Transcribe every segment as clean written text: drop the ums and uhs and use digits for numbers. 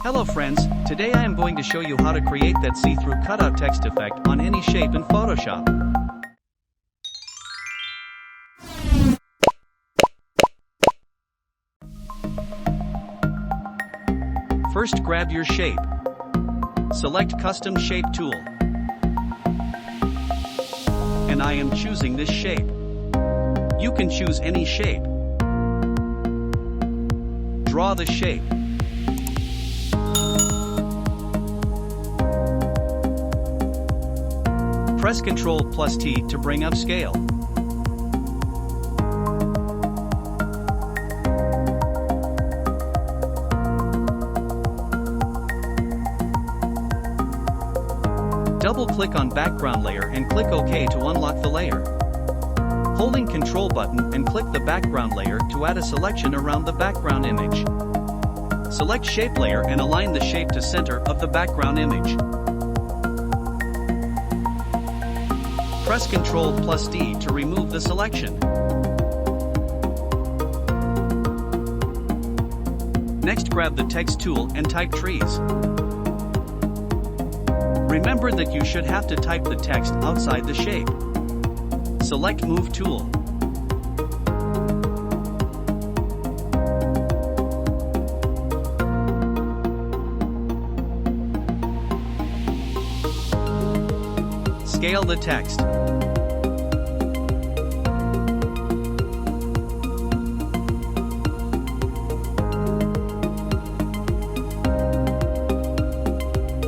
Hello friends, today I am going to show you how to create that see-through cutout text effect on any shape in Photoshop. First grab your shape. Select Custom Shape tool. And I am choosing this shape. You can choose any shape. Draw the shape. Press Ctrl+T to bring up scale. Double-click on background layer and click OK to unlock the layer. Holding Ctrl button and click the background layer to add a selection around the background image. Select Shape Layer and align the shape to center of the background image. Press Ctrl+D to remove the selection. Next, grab the Text tool and type trees. Remember that you should have to type the text outside the shape. Select Move tool. Scale the text.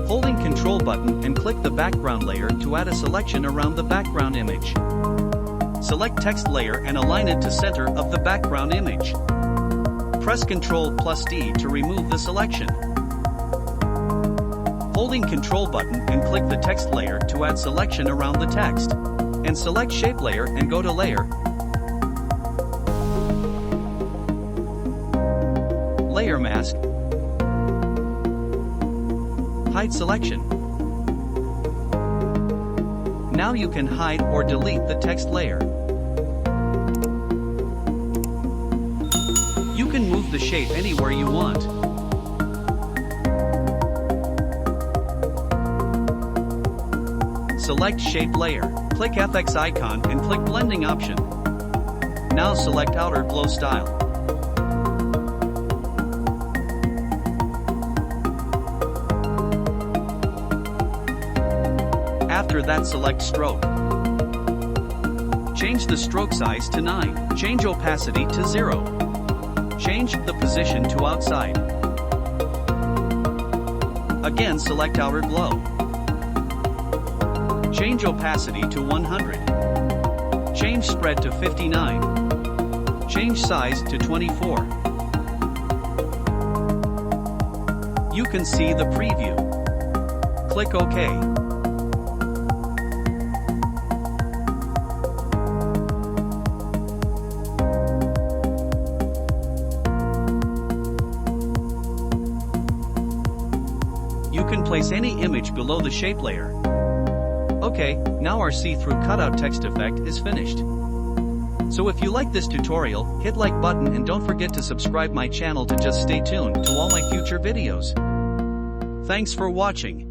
Holding Ctrl button and click the background layer to add a selection around the background image. Select Text layer and align it to center of the background image. Press Ctrl+D to remove the selection. Holding Ctrl button and click the Text layer to add selection around the text. And select Shape layer and go to Layer. Layer Mask. Hide selection. Now you can hide or delete the text layer. You can move the shape anywhere you want. Select Shape Layer, click FX icon and click Blending option. Now select Outer Glow Style. After that, select Stroke. Change the stroke size to 9. Change opacity to 0. Change the position to outside. Again, select Outer Glow. Change opacity to 100. Change spread to 59. Change size to 24. You can see the preview. Click OK. You can place any image below the shape layer. Okay, now our see-through cutout text effect is finished. So if you like this tutorial, hit like button and don't forget to subscribe my channel to just stay tuned to all my future videos. Thanks for watching.